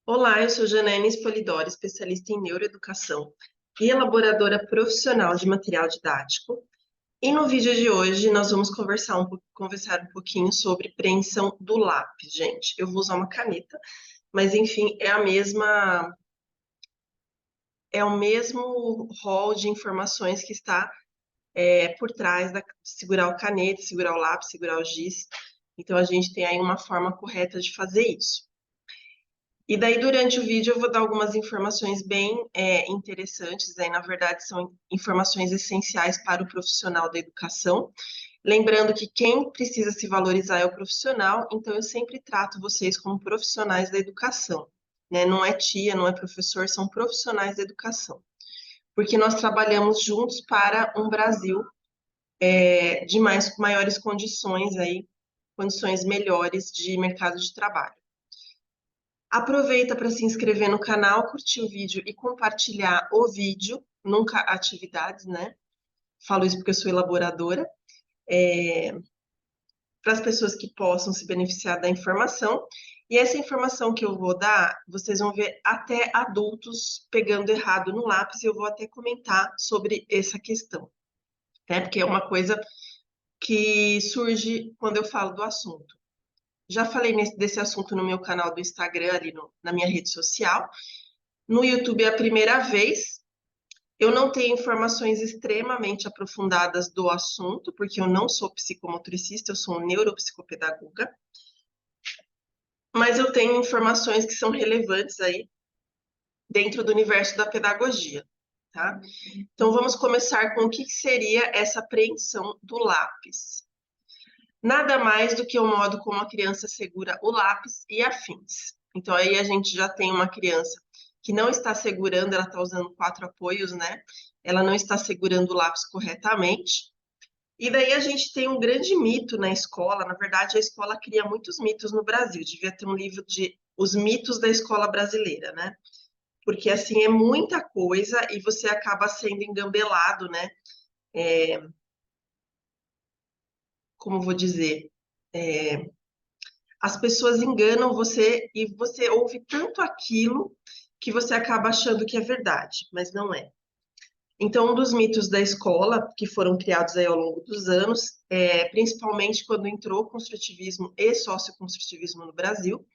Olá, eu sou Janaína Spolidoro, especialista em neuroeducação e elaboradora profissional de material didático. E no vídeo de hoje nós vamos conversar um pouquinho sobre preensão do lápis, gente. Eu vou usar uma caneta, mas enfim, é o mesmo rol de informações que está por trás da segurar o caneta, segurar o lápis, segurar o giz. Então a gente tem aí uma forma correta de fazer isso. E daí, durante o vídeo, eu vou dar algumas informações bem interessantes, aí, na verdade, são informações essenciais para o profissional da educação. Lembrando que quem precisa se valorizar é o profissional, então eu sempre trato vocês como profissionais da educação, né? Não é tia, não é professor, são profissionais da educação. Porque nós trabalhamos juntos para um Brasil de maiores condições aí, condições melhores de mercado de trabalho. Aproveita para se inscrever no canal, curtir o vídeo e compartilhar o vídeo, nunca atividades, né? Falo isso porque eu sou elaboradora, para as pessoas que possam se beneficiar da informação. E essa informação que eu vou dar, vocês vão ver até adultos pegando errado no lápis, e eu vou até comentar sobre essa questão, né? Porque é uma coisa que surge quando eu falo do assunto. Já falei desse assunto no meu canal do Instagram, ali na minha rede social. No YouTube é a primeira vez. Eu não tenho informações extremamente aprofundadas do assunto, porque eu não sou psicomotricista, eu sou neuropsicopedagoga, mas eu tenho informações que são relevantes aí dentro do universo da pedagogia, tá? Então vamos começar com o que seria essa apreensão do lápis. Nada mais do que o modo como a criança segura o lápis e afins. Então aí a gente já tem uma criança que não está segurando, ela está usando 4 apoios, né? Ela não está segurando o lápis corretamente. E daí a gente tem um grande mito na escola. Na verdade, a escola cria muitos mitos no Brasil. Devia ter um livro de Os Mitos da Escola Brasileira, né? Porque assim é muita coisa e você acaba sendo engambelado, né? Como vou dizer? As pessoas enganam você e você ouve tanto aquilo que você acaba achando que é verdade, mas não é. Então, um dos mitos da escola, que foram criados aí ao longo dos anos, principalmente quando entrou o construtivismo e socioconstrutivismo no Brasil,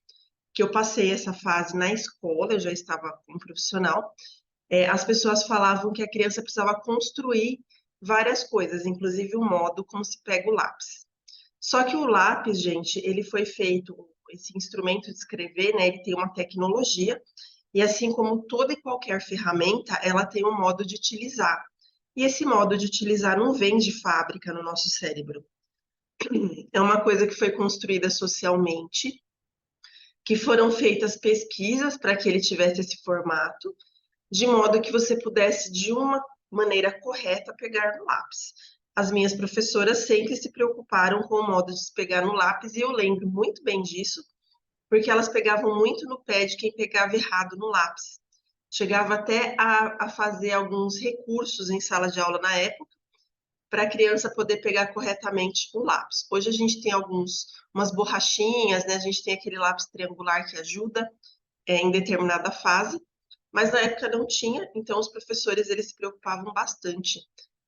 que eu passei essa fase na escola, eu já estava como profissional, as pessoas falavam que a criança precisava construir várias coisas, inclusive o modo como se pega o lápis. Só que o lápis, gente, ele foi feito, esse instrumento de escrever, né, ele tem uma tecnologia, e assim como toda e qualquer ferramenta, ela tem um modo de utilizar. E esse modo de utilizar não vem de fábrica no nosso cérebro. É uma coisa que foi construída socialmente, que foram feitas pesquisas para que ele tivesse esse formato, de modo que você pudesse, de uma maneira correta, pegar no lápis. As minhas professoras sempre se preocuparam com o modo de se pegar no lápis, e eu lembro muito bem disso, porque elas pegavam muito no pé de quem pegava errado no lápis. Chegava até a fazer alguns recursos em sala de aula na época, para a criança poder pegar corretamente o lápis. Hoje a gente tem umas borrachinhas, né? A gente tem aquele lápis triangular que ajuda em determinada fase, mas na época não tinha, então os professores eles se preocupavam bastante,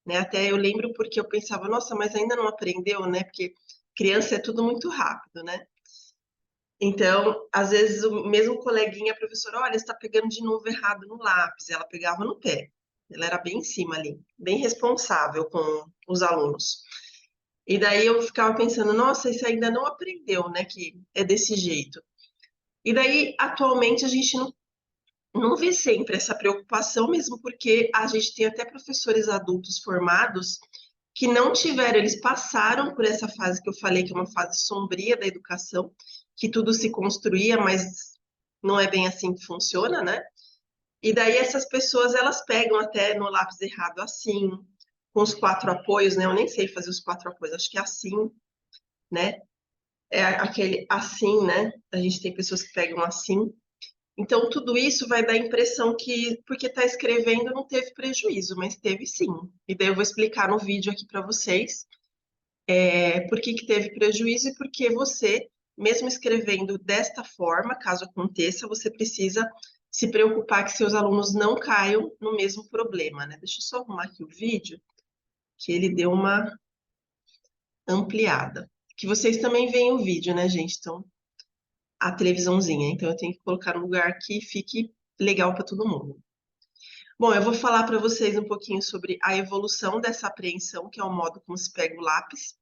né? Até eu lembro porque eu pensava, nossa, mas ainda não aprendeu, né? Porque criança é tudo muito rápido, né? Então, às vezes, o mesmo coleguinha, a professora, olha, você está pegando de novo errado no lápis. Ela pegava no pé. Ela era bem em cima ali, bem responsável com os alunos. E daí eu ficava pensando, nossa, isso ainda não aprendeu, né? Que é desse jeito. E daí, atualmente, a gente não vê sempre essa preocupação, mesmo porque a gente tem até professores adultos formados que não tiveram, eles passaram por essa fase que eu falei, que é uma fase sombria da educação, que tudo se construía, mas não é bem assim que funciona, né? E daí essas pessoas, elas pegam até no lápis errado assim, com os 4 apoios, né? Eu nem sei fazer os 4 apoios, acho que é assim, né? É aquele assim, né? A gente tem pessoas que pegam assim. Então, tudo isso vai dar a impressão que, porque está escrevendo, não teve prejuízo, mas teve sim. E daí eu vou explicar no vídeo aqui para vocês por que que teve prejuízo e por que você mesmo escrevendo desta forma, caso aconteça, você precisa se preocupar que seus alunos não caiam no mesmo problema, né? Deixa eu só arrumar aqui o vídeo, que ele deu uma ampliada. Que vocês também veem o vídeo, né, gente? Então, a televisãozinha. Então, eu tenho que colocar no lugar que fique legal para todo mundo. Bom, eu vou falar para vocês um pouquinho sobre a evolução dessa apreensão, que é o modo como se pega o lápis,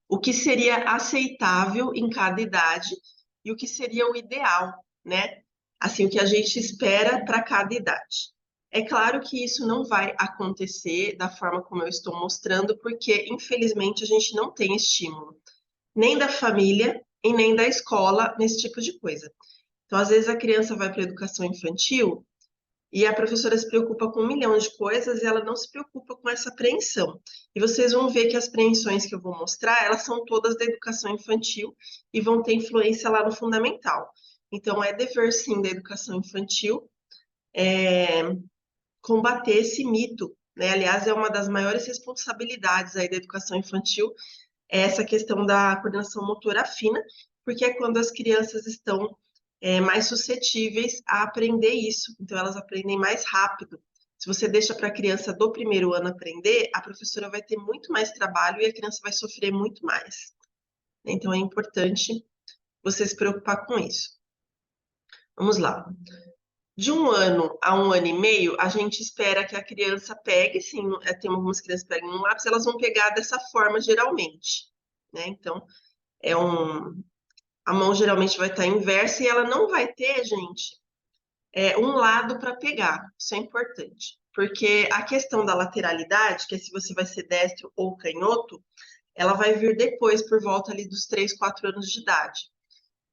o que seria aceitável em cada idade e o que seria o ideal, né? Assim, o que a gente espera para cada idade. É claro que isso não vai acontecer da forma como eu estou mostrando, porque infelizmente a gente não tem estímulo, nem da família e nem da escola nesse tipo de coisa. Então, às vezes a criança vai para a educação infantil e a professora se preocupa com um milhão de coisas e ela não se preocupa com essa apreensão. E vocês vão ver que as apreensões que eu vou mostrar, elas são todas da educação infantil e vão ter influência lá no fundamental. Então, é dever, sim, da educação infantil combater esse mito, né? Aliás, é uma das maiores responsabilidades aí da educação infantil, é essa questão da coordenação motora fina, porque é quando as crianças estão mais suscetíveis a aprender isso. Então, elas aprendem mais rápido. Se você deixa para a criança do primeiro ano aprender, a professora vai ter muito mais trabalho e a criança vai sofrer muito mais. Então, é importante você se preocupar com isso. Vamos lá. De 1 ano a 1 ano e meio, a gente espera que a criança pegue, sim, tem algumas crianças que pegam no lápis, elas vão pegar dessa forma geralmente, né? Então, a mão geralmente vai estar inversa e ela não vai ter, gente, um lado para pegar. Isso é importante. Porque a questão da lateralidade, que é se você vai ser destro ou canhoto, ela vai vir depois, por volta ali dos 3, 4 anos de idade.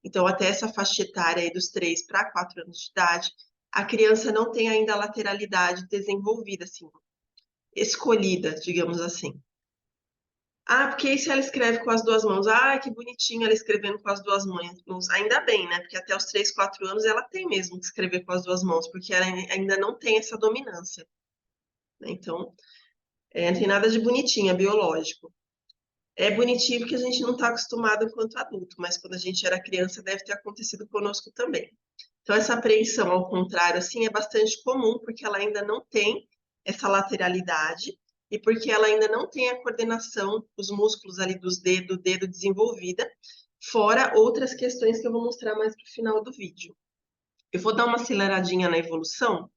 Então, até essa faixa etária aí dos 3 para 4 anos de idade, a criança não tem ainda a lateralidade desenvolvida, assim, escolhida, digamos assim. Ah, porque e se ela escreve com as duas mãos? Ah, que bonitinho ela escrevendo com as duas mãos. Ainda bem, né? Porque até os 3, 4 anos ela tem mesmo que escrever com as duas mãos, porque ela ainda não tem essa dominância, né? Então, não tem nada de bonitinho, é biológico. É bonitinho porque a gente não está acostumado enquanto adulto, mas quando a gente era criança deve ter acontecido conosco também. Então, essa apreensão ao contrário, assim, é bastante comum, porque ela ainda não tem essa lateralidade e porque ela ainda não tem a coordenação, os músculos ali do dedo desenvolvida, fora outras questões que eu vou mostrar mais para o final do vídeo. Eu vou dar uma aceleradinha na evolução,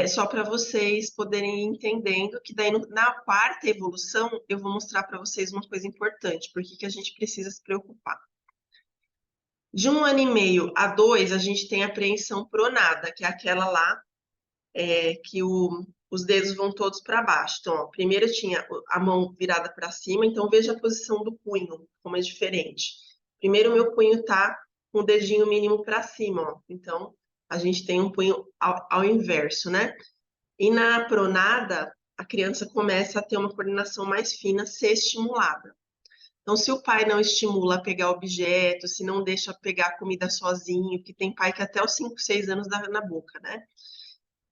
só para vocês poderem ir entendendo que daí na quarta evolução eu vou mostrar para vocês uma coisa importante, porque que a gente precisa se preocupar. De 1 ano e meio a 2, a gente tem a apreensão pronada, que é aquela lá que os dedos vão todos para baixo. Então, ó, primeiro eu tinha a mão virada para cima, então veja a posição do punho, como é diferente. Primeiro, o meu punho tá com o dedinho mínimo para cima, ó. Então, a gente tem um punho ao inverso, né? E na pronada, a criança começa a ter uma coordenação mais fina, ser estimulada. Então, se o pai não estimula a pegar objetos, se não deixa pegar comida sozinho, que tem pai que até os 5, 6 anos dá na boca, né?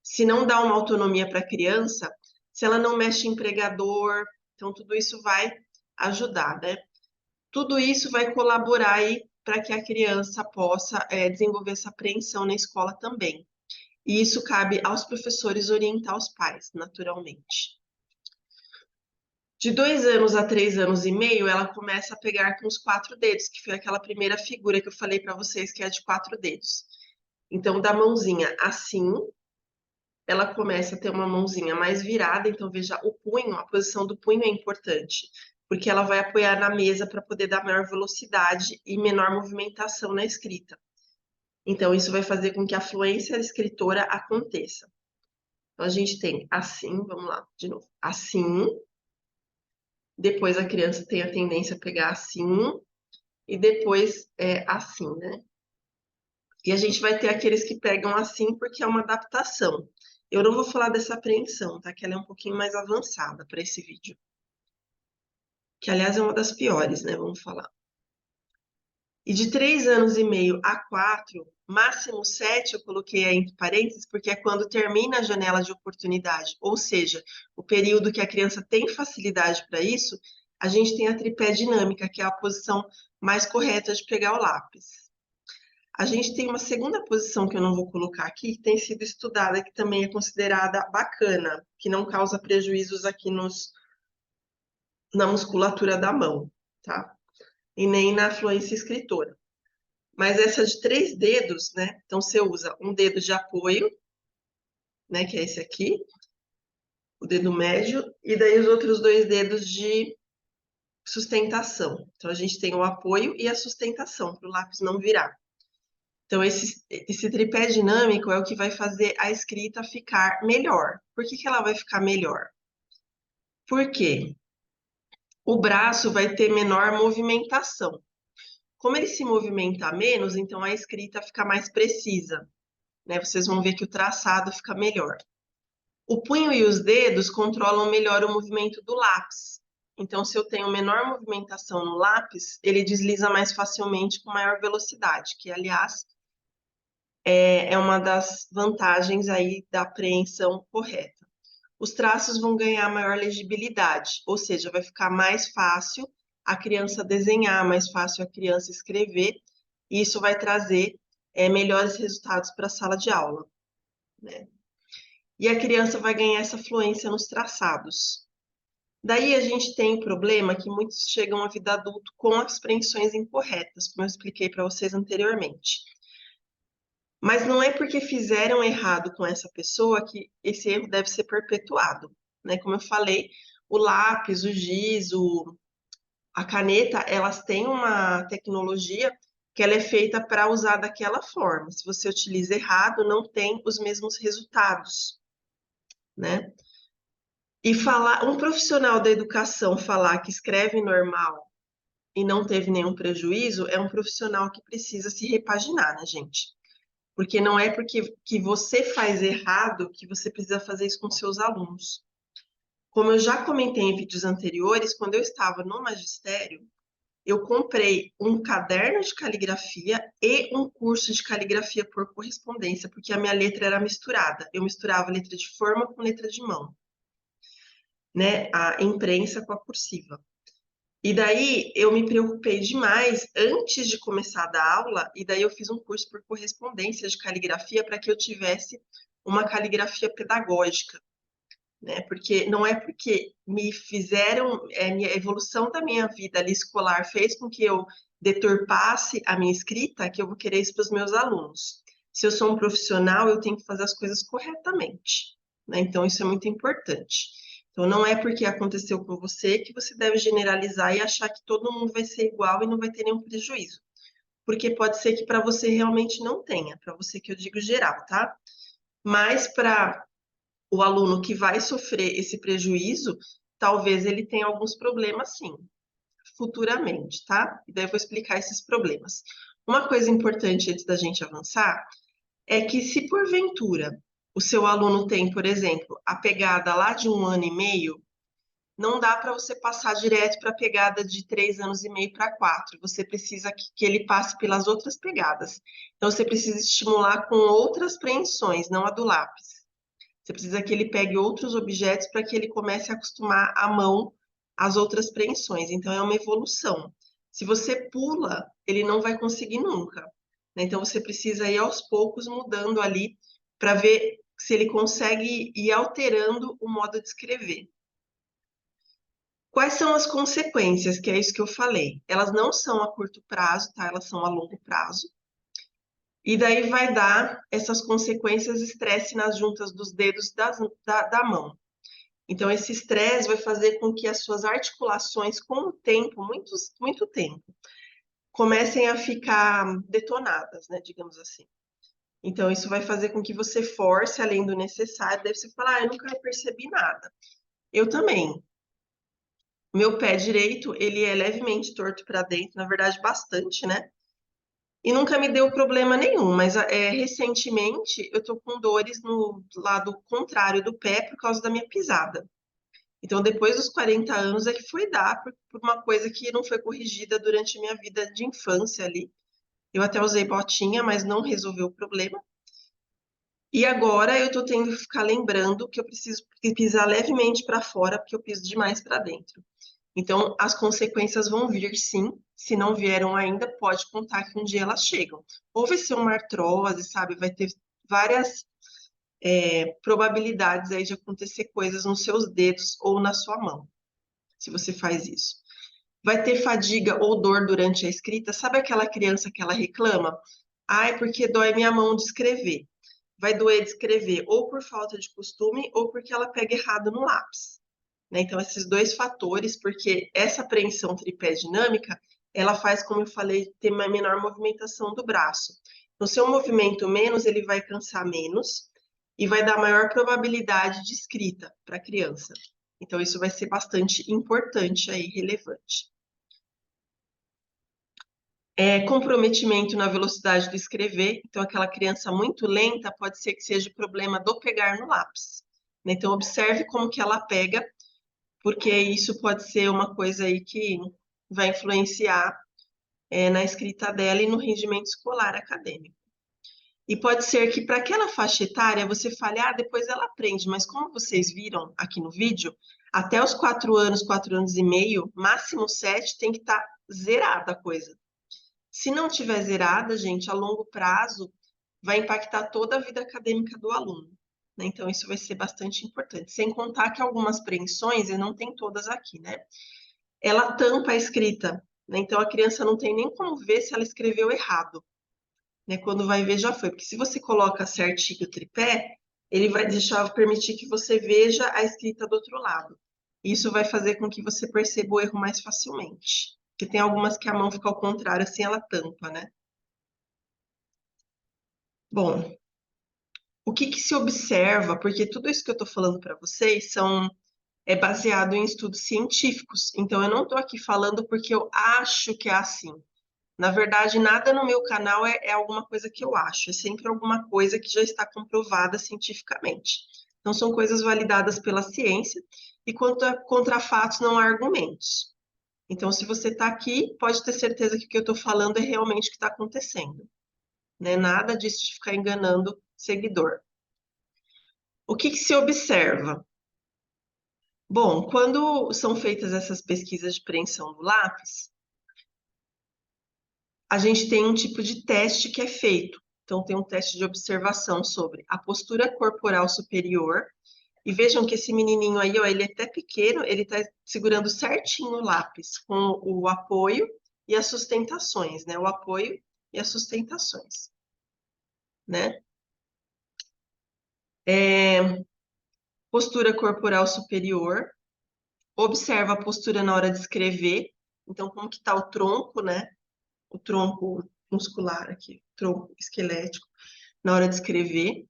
Se não dá uma autonomia para a criança, se ela não mexe em pregador, então tudo isso vai ajudar, né? Tudo isso vai colaborar aí para que a criança possa desenvolver essa apreensão na escola também. E isso cabe aos professores orientar os pais, naturalmente. De 2 anos a 3 anos e meio, ela começa a pegar com os 4 dedos, que foi aquela primeira figura que eu falei para vocês, que é a de 4 dedos. Então, da mãozinha assim, ela começa a ter uma mãozinha mais virada. Então, veja, o punho, a posição do punho é importante, porque ela vai apoiar na mesa para poder dar maior velocidade e menor movimentação na escrita. Então, isso vai fazer com que a fluência escritora aconteça. Então, a gente tem assim, vamos lá, de novo, assim. Depois a criança tem a tendência a pegar assim, e depois assim, né? E a gente vai ter aqueles que pegam assim porque é uma adaptação. Eu não vou falar dessa apreensão, tá? Que ela é um pouquinho mais avançada para esse vídeo. Que, aliás, é uma das piores, né? Vamos falar. E de 3 anos e meio a 4, máximo 7, eu coloquei aí entre parênteses, porque é quando termina a janela de oportunidade. Ou seja, o período que a criança tem facilidade para isso a gente tem a tripé dinâmica, que é a posição mais correta de pegar o lápis. A gente tem uma segunda posição que eu não vou colocar aqui, que tem sido estudada, que também é considerada bacana, que não causa prejuízos aqui na musculatura da mão, tá? E nem na fluência escritora. Mas essa de 3 dedos, né? Então você usa um dedo de apoio, né? Que é esse aqui, o dedo médio, e daí os outros 2 dedos de sustentação. Então a gente tem o apoio e a sustentação, para o lápis não virar. Então, esse tripé dinâmico é o que vai fazer a escrita ficar melhor. Por que que ela vai ficar melhor? Porque o braço vai ter menor movimentação. Como ele se movimenta menos, então a escrita fica mais precisa, né? Vocês vão ver que o traçado fica melhor. O punho e os dedos controlam melhor o movimento do lápis. Então, se eu tenho menor movimentação no lápis, ele desliza mais facilmente com maior velocidade, que, aliás, é uma das vantagens aí da apreensão correta. Os traços vão ganhar maior legibilidade, ou seja, vai ficar mais fácil a criança desenhar, mais fácil a criança escrever, e isso vai trazer melhores resultados para a sala de aula, né? E a criança vai ganhar essa fluência nos traçados. Daí a gente tem o problema que muitos chegam à vida adulta com as preensões incorretas, como eu expliquei para vocês anteriormente. Mas não é porque fizeram errado com essa pessoa que esse erro deve ser perpetuado, né? Como eu falei, o lápis, o giz, a caneta, elas têm uma tecnologia que ela é feita para usar daquela forma. Se você utiliza errado, não tem os mesmos resultados, né? E um profissional da educação falar que escreve normal e não teve nenhum prejuízo é um profissional que precisa se repaginar, né, gente? Porque não é porque que você faz errado que você precisa fazer isso com seus alunos. Como eu já comentei em vídeos anteriores, quando eu estava no magistério, eu comprei um caderno de caligrafia e um curso de caligrafia por correspondência, porque a minha letra era misturada. Eu misturava letra de forma com letra de mão, né? A imprensa com a cursiva. E daí eu me preocupei demais antes de começar a dar aula, e daí eu fiz um curso por correspondência de caligrafia para que eu tivesse uma caligrafia pedagógica, né? Porque não é porque me fizeram, a evolução da minha vida ali escolar fez com que eu deturpasse a minha escrita, que eu vou querer isso para os meus alunos. Se eu sou um profissional, eu tenho que fazer as coisas corretamente, né? Então isso é muito importante. Então não é porque aconteceu com você que você deve generalizar e achar que todo mundo vai ser igual e não vai ter nenhum prejuízo. Porque pode ser que para você realmente não tenha, para você que eu digo geral, tá? Mas para o aluno que vai sofrer esse prejuízo, talvez ele tenha alguns problemas sim, futuramente, tá? E daí eu vou explicar esses problemas. Uma coisa importante antes da gente avançar é que se porventura o seu aluno tem, por exemplo, a pegada lá de 1 ano e meio, não dá para você passar direto para a pegada de 3 anos e meio para 4. Você precisa que ele passe pelas outras pegadas. Então, você precisa estimular com outras preensões, não a do lápis. Você precisa que ele pegue outros objetos para que ele comece a acostumar a mão às outras preensões. Então, é uma evolução. Se você pula, ele não vai conseguir nunca, né? Então, você precisa ir aos poucos mudando ali para ver se ele consegue ir alterando o modo de escrever. Quais são as consequências? Que é isso que eu falei. Elas não são a curto prazo, tá? Elas são a longo prazo. E daí vai dar essas consequências, estresse nas juntas dos dedos da mão. Então, esse estresse vai fazer com que as suas articulações, com o tempo, muito tempo, comecem a ficar detonadas, né, digamos assim. Então, isso vai fazer com que você force além do necessário, daí você fala, eu nunca percebi nada. Eu também. Meu pé direito, ele é levemente torto para dentro, na verdade, bastante, né? E nunca me deu problema nenhum, mas recentemente eu tô com dores no lado contrário do pé por causa da minha pisada. Então, depois dos 40 anos é que foi dar por uma coisa que não foi corrigida durante a minha vida de infância ali. Eu até usei botinha, mas não resolveu o problema. E agora eu tô tendo que ficar lembrando que eu preciso pisar levemente para fora, porque eu piso demais para dentro. Então, as consequências vão vir sim. Se não vieram ainda, pode contar que um dia elas chegam. Ou vai ser uma artrose, sabe? Vai ter várias probabilidades aí de acontecer coisas nos seus dedos ou na sua mão, se você faz isso. Vai ter fadiga ou dor durante a escrita. Sabe aquela criança que ela reclama? Ai, porque dói minha mão de escrever. Vai doer de escrever ou por falta de costume ou porque ela pega errado no lápis, né? Então, esses dois fatores, porque essa apreensão tripé dinâmica, ela faz, como eu falei, ter uma menor movimentação do braço. No seu movimento menos, ele vai cansar menos e vai dar maior probabilidade de escrita para a criança. Então, isso vai ser bastante importante aí, relevante. Comprometimento na velocidade do escrever. Então, aquela criança muito lenta pode ser que seja problema do pegar no lápis, né? Então, observe como que ela pega, porque isso pode ser uma coisa aí que vai influenciar na escrita dela e no rendimento escolar acadêmico. E pode ser que para aquela faixa etária você fale, depois ela aprende, mas como vocês viram aqui no vídeo, até os 4 anos, 4 anos e meio, máximo 7, tem que estar zerada a coisa. Se não tiver zerada, gente, a longo prazo vai impactar toda a vida acadêmica do aluno, né? Então, isso vai ser bastante importante. Sem contar que algumas preensões, e não tem todas aqui, né? Ela tampa a escrita, né? Então, a criança não tem nem como ver se ela escreveu errado, né? Quando vai ver, já foi. Porque se você coloca certinho o tripé, ele vai permitir que você veja a escrita do outro lado. Isso vai fazer com que você perceba o erro mais facilmente. Porque tem algumas que a mão fica ao contrário, assim ela tampa, né? Bom, o que que se observa, porque tudo isso que eu estou falando para vocês é baseado em estudos científicos. Então, eu não estou aqui falando porque eu acho que é assim. Na verdade, nada no meu canal é alguma coisa que eu acho, é sempre alguma coisa que já está comprovada cientificamente. Então, são coisas validadas pela ciência e contra fatos não há argumentos. Então, se você está aqui, pode ter certeza que o que eu estou falando é realmente o que está acontecendo, né? Nada disso de ficar enganando seguidor. O que que se observa? Bom, quando são feitas essas pesquisas de preensão do lápis, a gente tem um tipo de teste que é feito. Então, tem um teste de observação sobre a postura corporal superior. E vejam que esse menininho aí, ó, ele é até pequeno, ele está segurando certinho o lápis, com o apoio e as sustentações, né? O apoio e as sustentações, né? Postura corporal superior. Observa a postura na hora de escrever. Então, como que está o tronco, né? O tronco muscular aqui, tronco esquelético, na hora de escrever.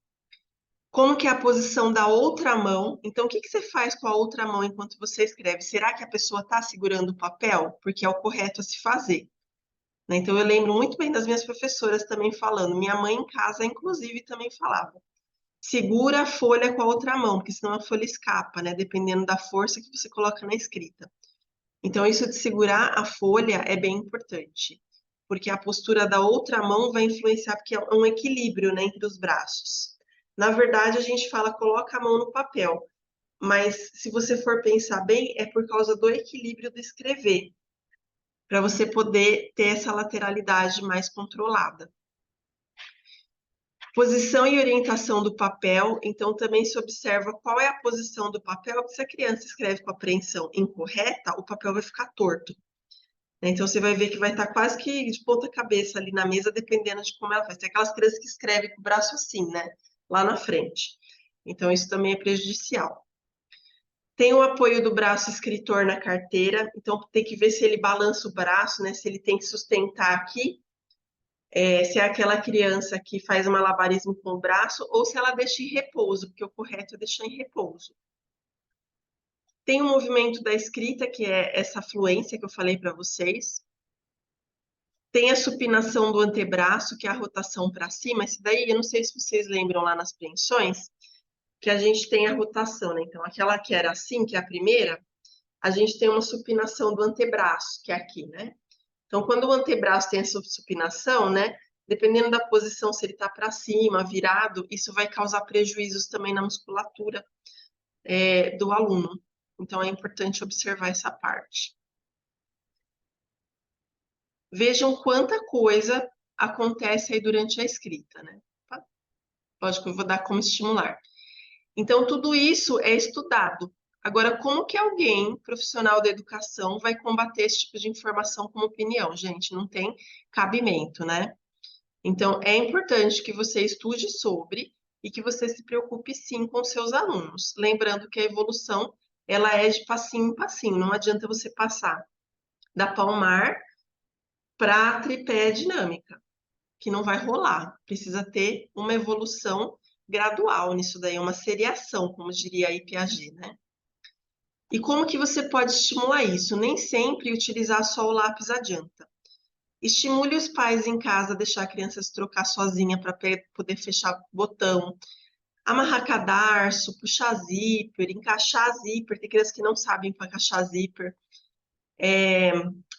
Como que é a posição da outra mão? Então, o que que você faz com a outra mão enquanto você escreve? Será que a pessoa está segurando o papel? Porque é o correto a se fazer, né? Então, eu lembro muito bem das minhas professoras também falando. Minha mãe em casa, inclusive, também falava. Segura a folha com a outra mão, porque senão a folha escapa, né? Dependendo da força que você coloca na escrita. Então, isso de segurar a folha é bem importante, porque a postura da outra mão vai influenciar, porque é um equilíbrio, né, entre os braços. Na verdade, a gente fala coloca a mão no papel, mas se você for pensar bem, é por causa do equilíbrio do escrever, para você poder ter essa lateralidade mais controlada. Posição e orientação do papel, então também se observa qual é a posição do papel, porque se a criança escreve com a apreensão incorreta, o papel vai ficar torto. Então, você vai ver que vai estar quase que de ponta cabeça ali na mesa, dependendo de como ela faz. Tem aquelas crianças que escrevem com o braço assim, né? Lá na frente. Então, isso também é prejudicial. Tem o apoio do braço escritor na carteira. Então, tem que ver se ele balança o braço, né? Se ele tem que sustentar aqui. Se é aquela criança que faz um malabarismo com o braço ou se ela deixa em repouso, porque o correto é deixar em repouso. Tem o movimento da escrita, que é essa fluência que eu falei para vocês. Tem a supinação do antebraço, que é a rotação para cima. Esse daí, eu não sei se vocês lembram lá nas preensões, que a gente tem a rotação, né? Então, aquela que era assim, que é a primeira, a gente tem uma supinação do antebraço, que é aqui, né? Então, quando o antebraço tem essa supinação, né? Dependendo da posição, se ele está para cima, virado, isso vai causar prejuízos também na musculatura do aluno. Então, é importante observar essa parte. Vejam quanta coisa acontece aí durante a escrita, né? Tá? Lógico que eu vou dar como estimular. Então, tudo isso é estudado. Agora, como que alguém, profissional da educação, vai combater esse tipo de informação como opinião? Gente, não tem cabimento, né? Então, é importante que você estude sobre e que você se preocupe sim com seus alunos. Lembrando que a evolução, ela é de passinho em passinho. Não adianta você passar da palmar para tripé dinâmica, que não vai rolar. Precisa ter uma evolução gradual nisso daí, uma seriação, como diria aí Piaget, né? E como que você pode estimular isso? Nem sempre utilizar só o lápis adianta. Estimule os pais em casa a deixar a criança se trocar sozinha para poder fechar botão, amarrar cadarço, puxar zíper, encaixar zíper. Tem crianças que não sabem encaixar zíper,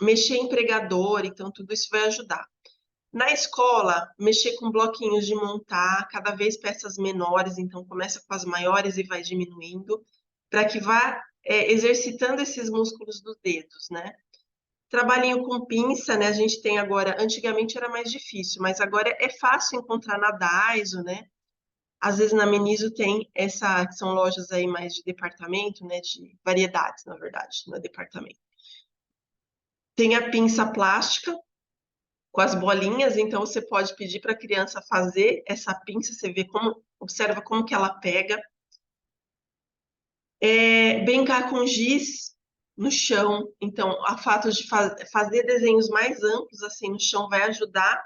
mexer em pregador, então tudo isso vai ajudar. Na escola, mexer com bloquinhos de montar, cada vez peças menores, então começa com as maiores e vai diminuindo, para que vá exercitando esses músculos dos dedos, né? Trabalhinho com pinça, né? A gente tem agora, antigamente era mais difícil, mas agora é fácil encontrar na Daiso, né? Às vezes na Miniso tem essa, que são lojas aí mais de departamento, né? De variedades, na verdade, no departamento. Tem a pinça plástica com as bolinhas, então você pode pedir para a criança fazer essa pinça, você vê como, observa como que ela pega. Brincar com giz no chão, então a fato de fazer desenhos mais amplos assim no chão vai ajudar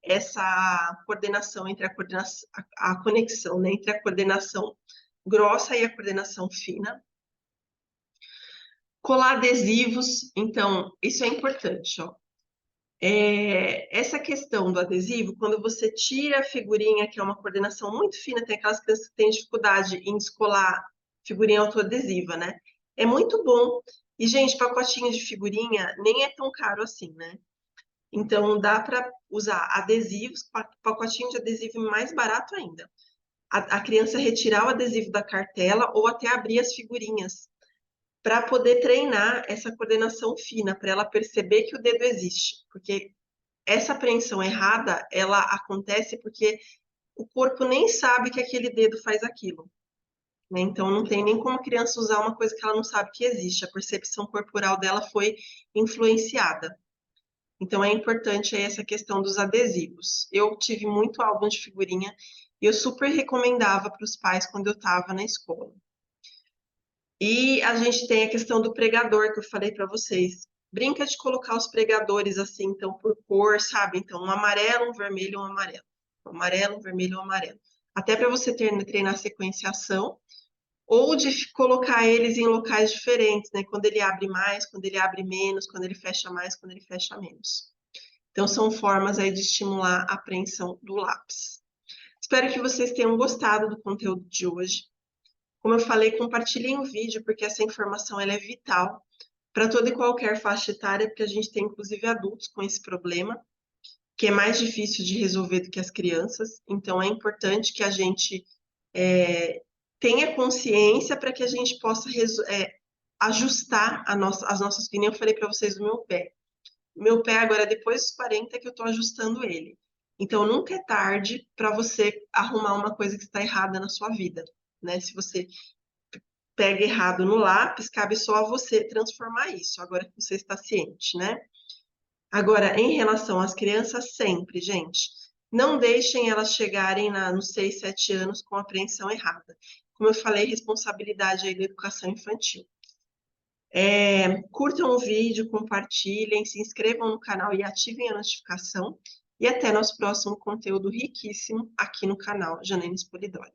essa coordenação entre a conexão, né, entre a coordenação grossa e a coordenação fina. Colar adesivos, então, isso é importante, ó. Essa questão do adesivo, quando você tira a figurinha, que é uma coordenação muito fina, tem aquelas crianças que têm dificuldade em descolar figurinha autoadesiva, né? É muito bom. E, gente, pacotinho de figurinha nem é tão caro assim, né? Então, dá para usar adesivos, pacotinho de adesivo mais barato ainda. A criança retirar o adesivo da cartela ou até abrir as figurinhas para poder treinar essa coordenação fina, para ela perceber que o dedo existe. Porque essa apreensão errada, ela acontece porque o corpo nem sabe que aquele dedo faz aquilo, né? Então, não tem nem como a criança usar uma coisa que ela não sabe que existe. A percepção corporal dela foi influenciada. Então, é importante aí essa questão dos adesivos. Eu tive muito álbum de figurinha e eu super recomendava para os pais quando eu estava na escola. E a gente tem a questão do pregador que eu falei para vocês. Brinca de colocar os pregadores assim, então, por cor, sabe? Então, um amarelo, um vermelho, um amarelo. Um amarelo, um vermelho, um amarelo. Até para você treinar sequenciação, ou de colocar eles em locais diferentes, né? Quando ele abre mais, quando ele abre menos, quando ele fecha mais, quando ele fecha menos. Então, são formas aí de estimular a apreensão do lápis. Espero que vocês tenham gostado do conteúdo de hoje. Como eu falei, compartilhem o vídeo, porque essa informação ela é vital para toda e qualquer faixa etária, porque a gente tem inclusive adultos com esse problema, que é mais difícil de resolver do que as crianças. Então, é importante que a gente tenha consciência para que a gente possa ajustar as nossas opiniões. Eu falei para vocês do meu pé. Meu pé agora, depois dos 40, que eu estou ajustando ele. Então, nunca é tarde para você arrumar uma coisa que está errada na sua vida, né? Se você pega errado no lápis, cabe só a você transformar isso, agora que você está ciente, né? Agora, em relação às crianças, sempre, gente, não deixem elas chegarem nos 6, 7 anos com a apreensão errada. Como eu falei, responsabilidade aí da educação infantil. Curtam o vídeo, compartilhem, se inscrevam no canal e ativem a notificação. E até nosso próximo conteúdo riquíssimo aqui no canal Janaína Polidori.